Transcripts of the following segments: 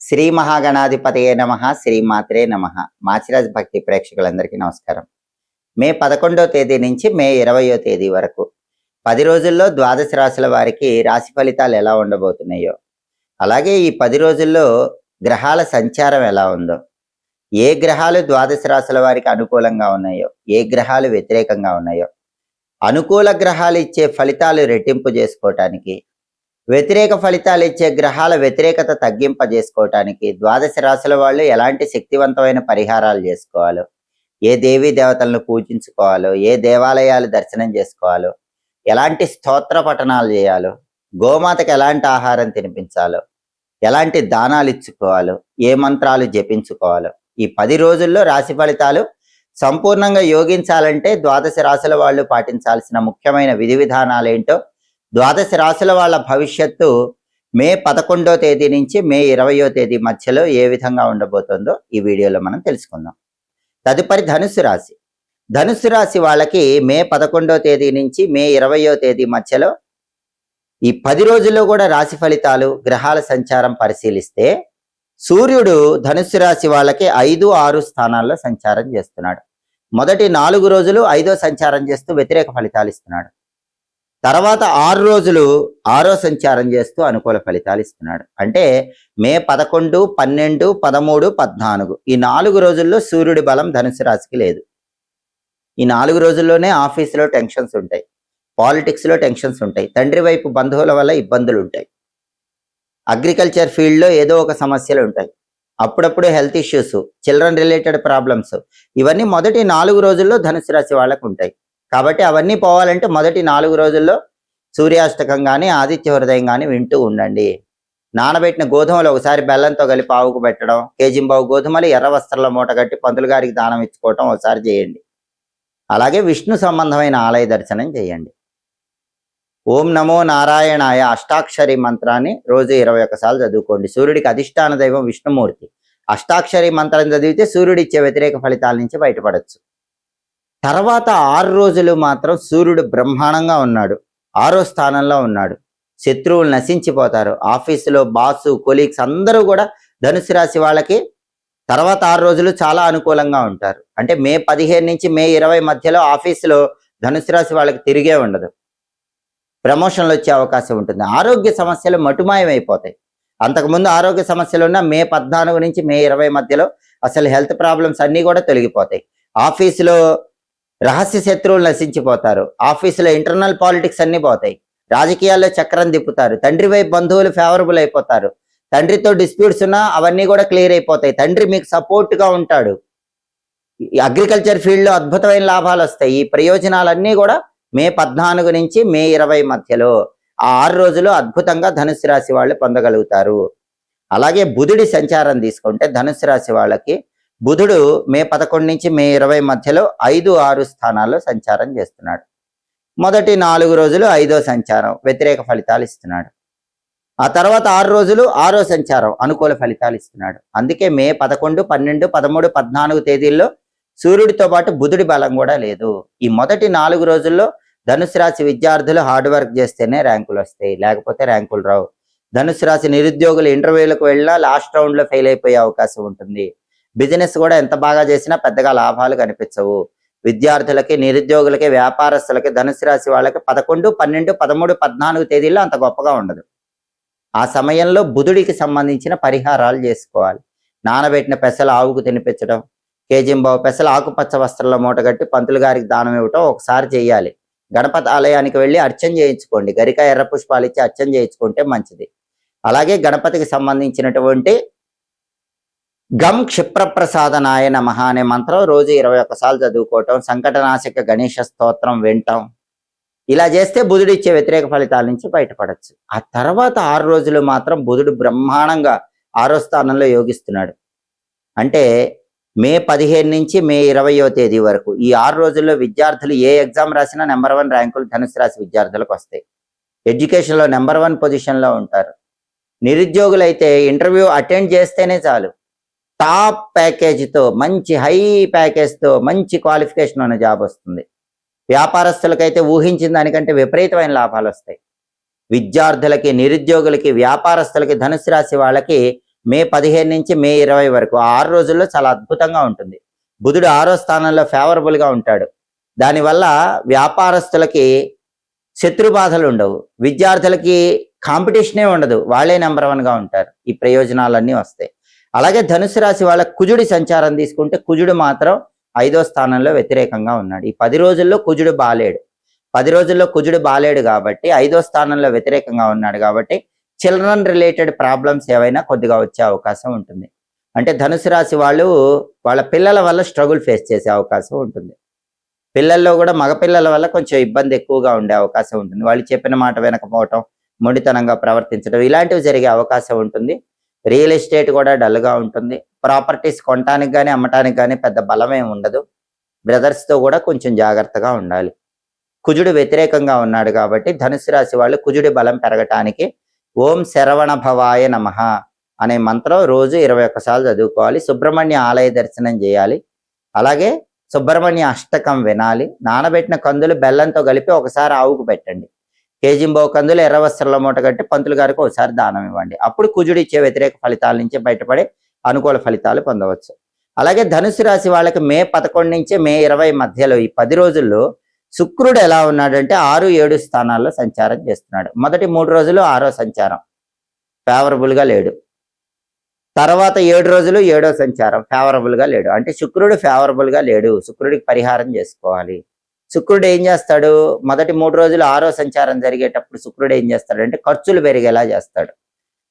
శ్రీ మహాగణాధిపతయే నమః, శ్రీమాత్రే నమః. మాచిరాజ్ భక్తి ప్రేక్షకులందరికీ నమస్కారం. మే 11వ తేదీ నుంచి మే 20వ తేదీ వరకు 10 రోజుల్లో ద్వాదశ రాశుల వారికి రాశి ఫలితాలు ఎలా ఉండబోతున్నాయో, అలాగే ఈ 10 రోజుల్లో గ్రహాల సంచారం ఎలా ఉందో, ఏ గ్రహాలు ద్వాదశ రాశుల వారికి అనుకూలంగా ఉన్నాయో, ఏ గ్రహాలు వ్యతిరేకంగా ఉన్నాయో, అనుకూల గ్రహాలు ఇచ్చే ఫలితాలు రెట్టింపు చేసుకోవటానికి, వ్యతిరేక ఫలితాలు ఇచ్చే గ్రహాల వ్యతిరేకత తగ్గింపజేసుకోవటానికి ద్వాదశ రాశుల వాళ్ళు ఎలాంటి శక్తివంతమైన పరిహారాలు చేసుకోవాలో, ఏ దేవీ దేవతలను పూజించుకోవాలో, ఏ దేవాలయాలు దర్శనం చేసుకోవాలో, ఎలాంటి స్తోత్ర పఠనాలు చేయాలో, గోమాతకు ఎలాంటి ఆహారం తినిపించాలో, ఎలాంటి దానాలు ఇచ్చుకోవాలో, ఏ మంత్రాలు జపించుకోవాలో, ఈ 10 రోజుల్లో రాశి ఫలితాలు సంపూర్ణంగా యోగించాలంటే ద్వాదశ రాశుల వాళ్ళు పాటించాల్సిన ముఖ్యమైన విధి విధానాలు ఏంటో, ద్వాదశ రాశుల వాళ్ళ భవిష్యత్తు మే 11వ తేదీ నుంచి మే 20వ తేదీ మధ్యలో ఏ విధంగా ఉండబోతుందో ఈ వీడియోలో మనం తెలుసుకుందాం. తదుపరి ధనుస్సు రాశి. ధనుస్సు రాశి వాళ్ళకి మే 11వ తేదీ నుంచి మే 20వ తేదీ మధ్యలో ఈ 10 రోజుల్లో కూడా రాశి ఫలితాలు, గ్రహాల సంచారం పరిశీలిస్తే సూర్యుడు ధనుస్సు రాశి వాళ్ళకి 5, 6 స్థానాల్లో సంచారం చేస్తున్నాడు. మొదటి 4 రోజులు 5వ సంచారం చేస్తూ వ్యతిరేక ఫలితాలు ఇస్తున్నాడు. తర్వాత 6 రోజులు 6వ సంచారం చేస్తూ అనుకూల ఫలితాలు ఇస్తున్నాడు. అంటే మే 11, 12, 13, 14 ఈ 4 రోజుల్లో సూర్యుడి బలం ధనుసు రాశికి లేదు. ఈ 4 రోజుల్లోనే ఆఫీసులో టెన్షన్స్ ఉంటాయి, పాలిటిక్స్లో టెన్షన్స్ ఉంటాయి, తండ్రి వైపు బంధువుల వల్ల ఇబ్బందులు ఉంటాయి, అగ్రికల్చర్ ఫీల్డ్లో ఏదో ఒక సమస్యలు ఉంటాయి, అప్పుడప్పుడు health issues, children related problems, ఇవన్నీ మొదటి 4 రోజుల్లో ధనుసు రాశి వాళ్ళకు ఉంటాయి. కాబట్టి అవన్నీ పోవాలంటే మొదటి 4 రోజుల్లో సూర్యాష్టకం కానీ, ఆదిత్య హృదయం కానీ వింటూ ఉండండి. నానబెట్టిన గోధుమలు ఒకసారి బెల్లంతో కలిపి ఆవుకు పెట్టడం, కేజింబావు గోధుమలు ఎర్ర వస్త్రాల మూట కట్టి పంతులు గారికి దానం ఇచ్చుకోవటం ఒకసారి చేయండి. అలాగే విష్ణు సంబంధమైన ఆలయ దర్శనం చేయండి. ఓం నమో నారాయణాయ అష్టాక్షరి మంత్రాన్ని రోజు 21 సార్లు చదువుకోండి. సూర్యుడికి అధిష్టాన దైవం విష్ణుమూర్తి. అష్టాక్షరి మంత్రం చదివితే సూర్యుడు ఇచ్చే వ్యతిరేక ఫలితాల నుంచి బయటపడచ్చు. తర్వాత 6 రోజులు మాత్రం సూర్యుడు బ్రహ్మాండంగా ఉన్నాడు, 6వ స్థానంలో ఉన్నాడు. శత్రువులు నశించిపోతారు. ఆఫీసులో బాసు, కొలీగ్స్ అందరూ కూడా ధనుసు రాశి వాళ్ళకి తర్వాత 6 రోజులు చాలా అనుకూలంగా ఉంటారు. అంటే మే 15 నుంచి మే 20 మధ్యలో ఆఫీసులో ధనుసు రాశి వాళ్ళకి తిరిగే ఉండదు, ప్రమోషన్లు వచ్చే అవకాశం ఉంటుంది. ఆరోగ్య సమస్యలు మటుమాయమైపోతాయి. అంతకుముందు ఆరోగ్య సమస్యలు ఉన్న మే 14 నుంచి మే 20 మధ్యలో అసలు హెల్త్ ప్రాబ్లమ్స్ అన్నీ కూడా తొలగిపోతాయి. ఆఫీసులో రహస్య శత్రువులు నశించిపోతారు. ఆఫీసులో ఇంటర్నల్ పాలిటిక్స్ అన్ని పోతాయి. రాజకీయాల్లో చక్రం తిప్పుతారు. తండ్రి వైపు బంధువులు ఫేవరబుల్ అయిపోతారు. తండ్రితో డిస్ప్యూట్స్ ఉన్నా అవన్నీ కూడా క్లియర్ అయిపోతాయి. తండ్రి మీకు సపోర్ట్గా ఉంటాడు. అగ్రికల్చర్ ఫీల్డ్లో అద్భుతమైన లాభాలు వస్తాయి. ఈ ప్రయోజనాలన్నీ కూడా మే 14 నుంచి మే 20 మధ్యలో ఆ 6 రోజులు అద్భుతంగా ధనుసు రాశి వాళ్ళు పొందగలుగుతారు. అలాగే బుధుడి సంచారం తీసుకుంటే ధనుసు రాశి వాళ్ళకి బుధుడు మే 11 నుంచి మే 20 మధ్యలో 5, 6 స్థానాల్లో సంచారం చేస్తున్నాడు. మొదటి 4 రోజులు 5వ సంచారం వ్యతిరేక ఫలితాలు ఇస్తున్నాడు. ఆ తర్వాత 6 రోజులు 6వ సంచారం అనుకూల ఫలితాలు ఇస్తున్నాడు. అందుకే మే 11, 12, 13, 14 తేదీల్లో సూర్యుడితో పాటు బుధుడి బలం కూడా లేదు. ఈ మొదటి 4 రోజుల్లో ధనుసు రాశి విద్యార్థులు హార్డ్ వర్క్ చేస్తేనే ర్యాంకులు వస్తాయి, లేకపోతే ర్యాంకులు రావు. ధనుసు రాశి నిరుద్యోగులు ఇంటర్వ్యూలకు వెళ్ళినా లాస్ట్ రౌండ్లో ఫెయిల్ అయిపోయే అవకాశం ఉంటుంది. బిజినెస్ కూడా ఎంత బాగా చేసినా పెద్దగా లాభాలు కనిపించవు. విద్యార్థులకి, నిరుద్యోగులకి, వ్యాపారస్తులకి, ధనుసు రాశి వాళ్ళకి 11, 12, 13, 14 తేదీల్లో అంత గొప్పగా ఉండదు. ఆ సమయంలో బుధుడికి సంబంధించిన పరిహారాలు చేసుకోవాలి. నానబెట్టిన పెసలు ఆవుకు తినిపించడం, కేజింబావు పెసలు ఆకుపచ్చ వస్త్రాల మూట కట్టి పంతులు గారికి దానం ఇవ్వటం ఒకసారి చేయాలి. గణపతి ఆలయానికి వెళ్ళి అర్చన చేయించుకోండి. గరిక ఎర్ర పుష్పాలు ఇచ్చి అర్చన చేయించుకుంటే మంచిది. అలాగే గణపతికి సంబంధించినటువంటి గం క్షిప్రప్రసాదనాయ నమః అనే మంత్రం రోజు 21 సార్లు చదువుకోవటం, సంకటనాశక గణేష స్తోత్రం వినటం, ఇలా చేస్తే బుధుడు ఇచ్చే వ్యతిరేక ఫలితాల నుంచి బయటపడచ్చు. ఆ తర్వాత 6 రోజులు మాత్రం బుధుడు బ్రహ్మాండంగా 6వ స్థానంలో యోగిస్తున్నాడు. అంటే మే 15 నుంచి మే 20వ తేదీ వరకు ఈ 6 రోజుల్లో విద్యార్థులు ఏ ఎగ్జామ్ రాసినా నెంబర్ 1 ర్యాంకులు ధనుసు రాశి విద్యార్థులకు వస్తాయి. ఎడ్యుకేషన్లో నెంబర్ 1 పొజిషన్లో ఉంటారు. నిరుద్యోగులైతే ఇంటర్వ్యూ అటెండ్ చేస్తేనే చాలు, టాప్ ప్యాకేజీతో, మంచి హై ప్యాకేజ్తో, మంచి క్వాలిఫికేషన్ ఉన్న జాబ్ వస్తుంది. వ్యాపారస్తులకైతే ఊహించిన దానికంటే విపరీతమైన లాభాలు వస్తాయి. విద్యార్థులకి, నిరుద్యోగులకి, వ్యాపారస్తులకి, ధనుసు రాశి వాళ్ళకి మే 15 నుంచి మే 20 వరకు 6 రోజుల్లో చాలా అద్భుతంగా ఉంటుంది. బుధుడు 6వ స్థానంలో ఫేవరబుల్గా ఉంటాడు. దానివల్ల వ్యాపారస్తులకి శత్రు బాధలు ఉండవు, విద్యార్థులకి కాంపిటీషనే ఉండదు, వాళ్ళే నెంబర్ 1గా ఉంటారు. ఈ ప్రయోజనాలన్నీ వస్తాయి. అలాగే ధనుసు రాశి వాళ్ళ కుజుడి సంచారం తీసుకుంటే కుజుడు మాత్రం 5వ స్థానంలో వ్యతిరేకంగా ఉన్నాడు. ఈ 10 రోజుల్లో కుజుడు బాలేడు. 10 రోజుల్లో కుజుడు బాలేడు కాబట్టి 5వ స్థానంలో వ్యతిరేకంగా ఉన్నాడు కాబట్టి చిల్డ్రన్ రిలేటెడ్ ప్రాబ్లమ్స్ ఏవైనా కొద్దిగా వచ్చే అవకాశం ఉంటుంది. అంటే ధనుసు రాశి వాళ్ళు వాళ్ళ పిల్లల వల్ల స్ట్రగుల్ ఫేస్ చేసే అవకాశం ఉంటుంది. పిల్లల్లో కూడా మగపిల్లల వల్ల కొంచెం ఇబ్బంది ఎక్కువగా ఉండే అవకాశం ఉంటుంది. వాళ్ళు చెప్పిన మాట వినకపోవటం, మొండితనంగా ప్రవర్తించడం ఇలాంటివి జరిగే అవకాశం ఉంటుంది. రియల్ ఎస్టేట్ కూడా డల్గా ఉంటుంది. ప్రాపర్టీస్ కొనటానికి కానీ అమ్మటానికి కానీ పెద్ద బలమేం ఉండదు. బ్రదర్స్తో కూడా కొంచెం జాగ్రత్తగా ఉండాలి. కుజుడు వ్యతిరేకంగా ఉన్నాడు కాబట్టి ధనుసు రాశి వాళ్ళు కుజుడి బలం పెరగటానికి ఓం శరవణ భవాయ నమః అనే మంత్రం రోజు 21 సార్లు చదువుకోవాలి. సుబ్రహ్మణ్య ఆలయ దర్శనం చేయాలి. అలాగే సుబ్రహ్మణ్య అష్టకం వినాలి. నానబెట్టిన కందులు బెల్లంతో కలిపి ఒకసారి ఆవుకు పెట్టండి. కేజింబావు కందులు ఎర్ర వస్త్రంలో మూట కట్టి పంతులు గారికి ఒకసారి దానం ఇవ్వండి. అప్పుడు కుజుడు ఇచ్చే వ్యతిరేక ఫలితాల నుంచి బయటపడి అనుకూల ఫలితాలు పొందవచ్చు. అలాగే ధనుసు రాశి వాళ్ళకి మే 11 నుంచి మే 20 మధ్యలో ఈ 10 రోజుల్లో శుక్రుడు ఎలా ఉన్నాడంటే 6, 7 స్థానాల్లో సంచారం చేస్తున్నాడు. మొదటి 3 రోజులు 6వ సంచారం ఫేవరబుల్గా లేడు. తర్వాత 7 రోజులు 7వ సంచారం ఫేవరబుల్గా లేడు. అంటే శుక్రుడు ఫేవరబుల్గా లేడు. శుక్రుడికి పరిహారం చేసుకోవాలి. శుక్రుడు ఏం చేస్తాడు? మొదటి 3 రోజులు 6వ సంచారం జరిగేటప్పుడు శుక్రుడు ఏం చేస్తాడు అంటే ఖర్చులు పెరిగేలా చేస్తాడు.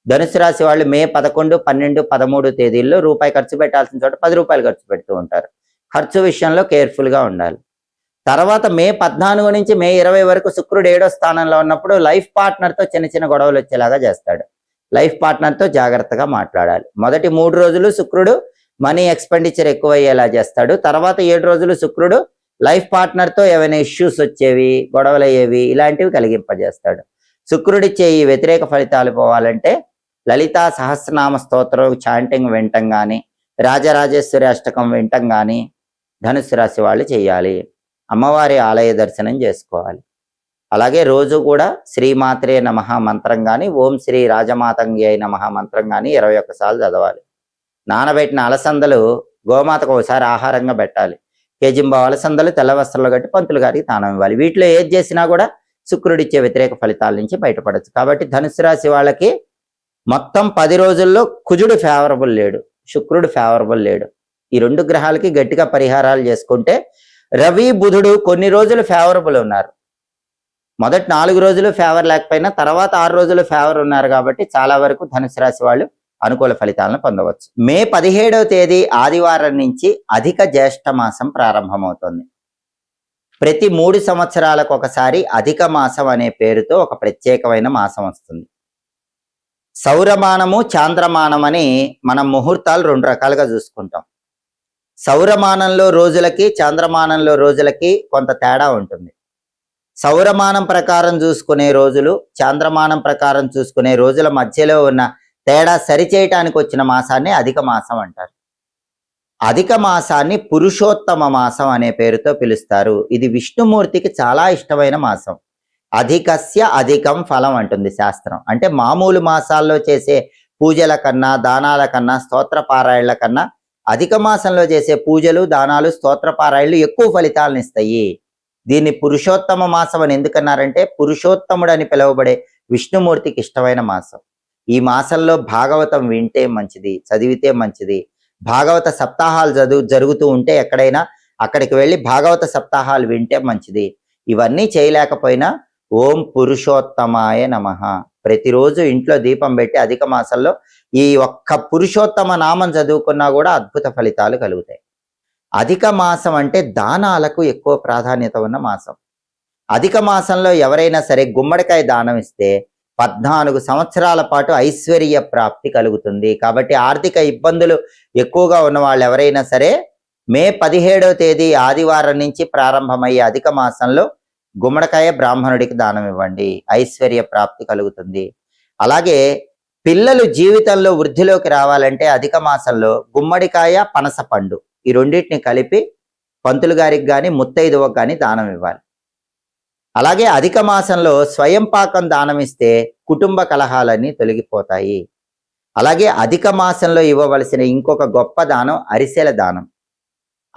ధనుసు రాశి వాళ్ళు మే 11, 12, 13 తేదీల్లో రూపాయి ఖర్చు పెట్టాల్సిన చోట 10 రూపాయలు ఖర్చు పెడుతూ ఉంటారు. ఖర్చు విషయంలో కేర్ఫుల్గా ఉండాలి. తర్వాత మే 14 నుంచి మే 20 వరకు శుక్రుడు 7వ స్థానంలో ఉన్నప్పుడు లైఫ్ పార్ట్నర్తో చిన్న చిన్న గొడవలు వచ్చేలాగా చేస్తాడు. లైఫ్ పార్ట్నర్తో జాగ్రత్తగా మాట్లాడాలి. మొదటి 3 రోజులు శుక్రుడు మనీ ఎక్స్పెండిచర్ ఎక్కువ అయ్యేలా చేస్తాడు. తర్వాత 7 రోజులు శుక్రుడు లైఫ్ పార్ట్నర్తో ఏమైనా ఇష్యూస్ వచ్చేవి, గొడవలు అయ్యేవి ఇలాంటివి కలిగింపజేస్తాడు. శుక్రుడిచ్చే ఈ వ్యతిరేక ఫలితాలు పోవాలంటే లలితా సహస్రనామ స్తోత్రం చాంటింగ్ వినటం కానీ, రాజరాజేశ్వరి అష్టకం వినటం కానీ ధనుసు రాశి వాళ్ళు చేయాలి. అమ్మవారి ఆలయ దర్శనం చేసుకోవాలి. అలాగే రోజు కూడా శ్రీమాత్రే నమః మంత్రం కానీ, ఓం శ్రీ రాజమాతంగి అయి నమః మంత్రం కానీ 21 సార్లు చదవాలి. నానబెట్టిన అలసందలు గోమాతకు ఒకసారి ఆహారంగా పెట్టాలి. కేజింబావు అలసందలు తెల్ల వస్త్రాలు కట్టి పంతులు గారికి దానం ఇవ్వాలి. వీటిలో ఏది చేసినా కూడా శుక్రుడిచ్చే వ్యతిరేక ఫలితాల నుంచి బయటపడచ్చు. కాబట్టి ధనుసు రాశి వాళ్ళకి మొత్తం 10 రోజుల్లో కుజుడు ఫేవరబుల్ లేడు, శుక్రుడు ఫేవరబుల్ లేడు. ఈ 2 గ్రహాలకి గట్టిగా పరిహారాలు చేసుకుంటే రవి బుధుడు కొన్ని రోజులు ఫేవరబుల్ ఉన్నారు. మొదటి 4 రోజులు ఫేవర్ లేకపోయినా తర్వాత 6 రోజులు ఫేవర్ ఉన్నారు కాబట్టి చాలా వరకు ధనుసు రాశి వాళ్ళు అనుకూల ఫలితాలను పొందవచ్చు. మే 17వ తేదీ ఆదివారం నుంచి అధిక జ్యేష్ఠ మాసం ప్రారంభమవుతుంది. ప్రతి 3 సంవత్సరాలకు ఒకసారి అధిక మాసం అనే పేరుతో ఒక ప్రత్యేకమైన మాసం వస్తుంది. సౌరమానము, చాంద్రమానం అని మనం ముహూర్తాలు 2 రకాలుగా చూసుకుంటాం. సౌరమానంలో రోజులకి చాంద్రమానంలో రోజులకి కొంత తేడా ఉంటుంది. సౌరమానం ప్రకారం చూసుకునే రోజులు, చాంద్రమానం ప్రకారం చూసుకునే రోజుల మధ్యలో ఉన్న తేడా సరిచేయటానికి వచ్చిన మాసాన్ని అధిక మాసం అంటారు. అధిక మాసాన్ని పురుషోత్తమ మాసం అనే పేరుతో పిలుస్తారు. ఇది విష్ణుమూర్తికి చాలా ఇష్టమైన మాసం. అధికస్య అధికం ఫలం అంటుంది శాస్త్రం. అంటే మామూలు మాసాల్లో చేసే పూజల కన్నా, దానాల కన్నా, స్తోత్ర పారాయణల కన్నా అధిక మాసంలో చేసే పూజలు, దానాలు, స్తోత్ర పారాయణలు ఎక్కువ ఫలితాలను ఇస్తాయి. దీన్ని పురుషోత్తమ మాసం అని ఎందుకన్నారంటే పురుషోత్తముడు అని పిలువబడే విష్ణుమూర్తికి ఇష్టమైన మాసం. ఈ మాసంలో భాగవతం వింటే మంచిది, చదివితే మంచిది. భాగవత సప్తాహాలు జరుగుతూ ఉంటే ఎక్కడైనా అక్కడికి వెళ్ళి భాగవత సప్తాహాలు వింటే మంచిది. ఇవన్నీ చేయలేకపోయినా ఓం పురుషోత్తమాయ నమః ప్రతిరోజు ఇంట్లో దీపం పెట్టి అధిక మాసంలో ఈ ఒక్క పురుషోత్తమ నామం చదువుకున్నా కూడా అద్భుత ఫలితాలు కలుగుతాయి. అధిక మాసం అంటే దానాలకు ఎక్కువ ప్రాధాన్యత ఉన్న మాసం. అధిక మాసంలో ఎవరైనా సరే గుమ్మడికాయ దానం ఇస్తే 14 సంవత్సరాల పాటు ఐశ్వర్య ప్రాప్తి కలుగుతుంది. కాబట్టి ఆర్థిక ఇబ్బందులు ఎక్కువగా ఉన్న వాళ్ళు ఎవరైనా సరే మే 17వ తేదీ ఆదివారం నుంచి ప్రారంభమయ్యే అధిక మాసంలో గుమ్మడికాయ బ్రాహ్మణుడికి దానం ఇవ్వండి, ఐశ్వర్య ప్రాప్తి కలుగుతుంది. అలాగే పిల్లలు జీవితంలో వృద్ధిలోకి రావాలంటే అధిక మాసంలో గుమ్మడికాయ, పనస పండు ఈ రెండింటిని కలిపి పంతులు గారికి కానీ ముత్తైదువకు కానీ దానం ఇవ్వాలి. అలాగే అధిక మాసంలో స్వయం పాకం దానం ఇస్తే కుటుంబ కలహాలన్నీ తొలగిపోతాయి. అలాగే అధిక మాసంలో ఇవ్వవలసిన ఇంకొక గొప్ప దానం అరిసెల దానం.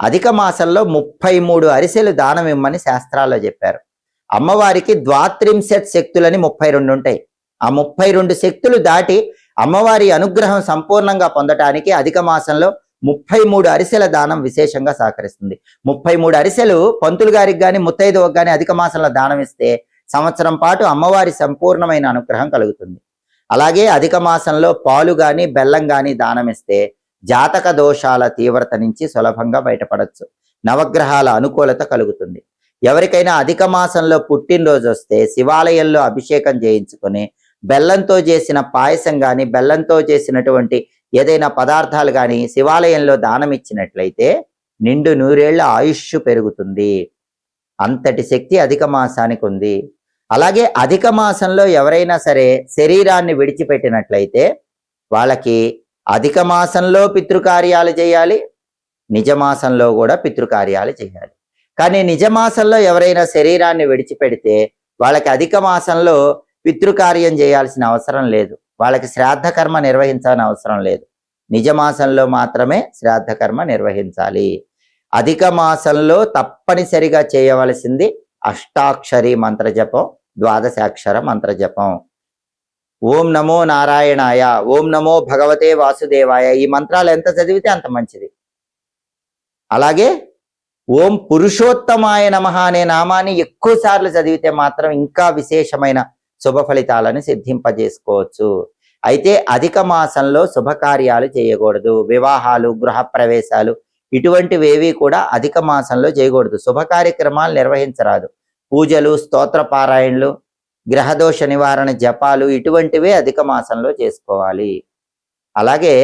అధిక మాసంలో 33 అరిసెలు దానం ఇమ్మని శాస్త్రాల్లో చెప్పారు. అమ్మవారికి ద్వాత్రింశత్ శక్తులని 32 ఉంటాయి. ఆ 32 శక్తులు దాటి అమ్మవారి అనుగ్రహం సంపూర్ణంగా పొందటానికి అధిక మాసంలో 33 అరిసెల దానం విశేషంగా సహకరిస్తుంది. 33 అరిసెలు పంతులు గారికి కానీ ముత్తైదువకు కానీ అధిక మాసంలో దానం ఇస్తే సంవత్సరం పాటు అమ్మవారి సంపూర్ణమైన అనుగ్రహం కలుగుతుంది. అలాగే అధిక మాసంలో పాలు కానీ బెల్లం కానీ దానం ఇస్తే జాతక దోషాల తీవ్రత నుంచి సులభంగా బయటపడవచ్చు. నవగ్రహాల అనుకూలత కలుగుతుంది. ఎవరికైనా అధిక మాసంలో పుట్టినరోజు వస్తే శివాలయంలో అభిషేకం చేయించుకొని బెల్లంతో చేసిన పాయసం కానీ బెల్లంతో చేసినటువంటి ఏదైనా పదార్థాలు కానీ శివాలయంలో దానం ఇచ్చినట్లయితే నిండు నూరేళ్ల ఆయుష్ పెరుగుతుంది. అంతటి శక్తి అధిక మాసానికి ఉంది. అలాగే అధిక మాసంలో ఎవరైనా సరే శరీరాన్ని విడిచిపెట్టినట్లయితే వాళ్ళకి అధిక మాసంలో పితృకార్యాలు చేయాలి, నిజమాసంలో కూడా పితృకార్యాలు చేయాలి. కానీ నిజమాసంలో ఎవరైనా శరీరాన్ని విడిచిపెడితే వాళ్ళకి అధిక మాసంలో పితృకార్యం చేయాల్సిన అవసరం లేదు, వాళ్ళకి శ్రాద్ధ కర్మ నిర్వహించాల్సిన అవసరం లేదు. నిజమాసంలో మాత్రమే శ్రాద్ధ కర్మ నిర్వహించాలి. అధిక మాసంలో తప్పనిసరిగా చేయవలసింది అష్టాక్షరి మంత్ర జపం, ద్వాదశాక్షర మంత్ర జపం. ఓం నమో నారాయణాయ, ఓం నమో భగవతే వాసుదేవాయ, ఈ మంత్రాలు ఎంత చదివితే అంత మంచిది. అలాగే ఓం పురుషోత్తమాయ నమః అనే నామాన్ని ఎక్కువ సార్లు చదివితే మాత్రం ఇంకా విశేషమైన శుభ ఫలితాలను సిద్ధింపజేసుకోవచ్చు. అయితే అధిక మాసంలో శుభకార్యాలు చేయకూడదు. వివాహాలు, గృహప్రవేశాలు ఇటువంటివేవి కూడా అధిక మాసంలో చేయకూడదు. శుభ కార్యక్రమాలు నిర్వహించరాదు. పూజలు, స్తోత్ర పారాయణలు, గ్రహదోష నివారణ జపాలు ఇటువంటివే అధిక మాసంలో చేసుకోవాలి. అలాగే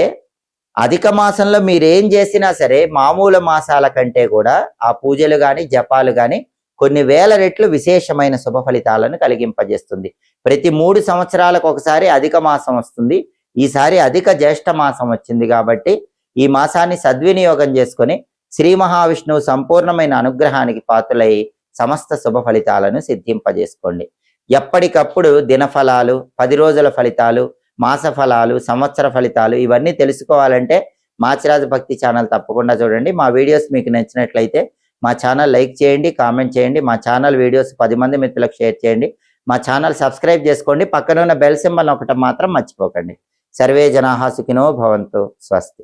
అధిక మాసంలో మీరేం చేసినా సరే మామూలు మాసాల కంటే కూడా ఆ పూజలు కానీ జపాలు కానీ కొన్ని వేల రెట్లు విశేషమైన శుభ ఫలితాలను కలిగింపజేస్తుంది. ప్రతి 3 సంవత్సరాలకు ఒకసారి అధిక మాసం వస్తుంది. ఈసారి అధిక జ్యేష్ఠ మాసం వచ్చింది కాబట్టి ఈ మాసాన్ని సద్వినియోగం చేసుకొని శ్రీ మహావిష్ణువు సంపూర్ణమైన అనుగ్రహానికి పాత్రులై సమస్త శుభ ఫలితాలను సిద్ధింపజేసుకోండి. ఎప్పటికప్పుడు దినఫలాలు, 10 రోజుల ఫలితాలు, మాస ఫలాలు, సంవత్సర ఫలితాలు ఇవన్నీ తెలుసుకోవాలంటే మాచిరాజు భక్తి ఛానల్ తప్పకుండా చూడండి. మా వీడియోస్ మీకు నచ్చినట్లయితే మా ఛానల్ లైక్ చేయండి, కామెంట్ చేయండి. మా ఛానల్ వీడియోస్ 10 మంది మిత్రులకు షేర్ చేయండి. మా ఛానల్ సబ్స్క్రైబ్ చేసుకోండి. పక్కన ఉన్న బెల్ సింబల్ ఒకటి మాత్రం మర్చిపోకండి. సర్వే జనాః సుఖినో భవంతు. స్వస్తి.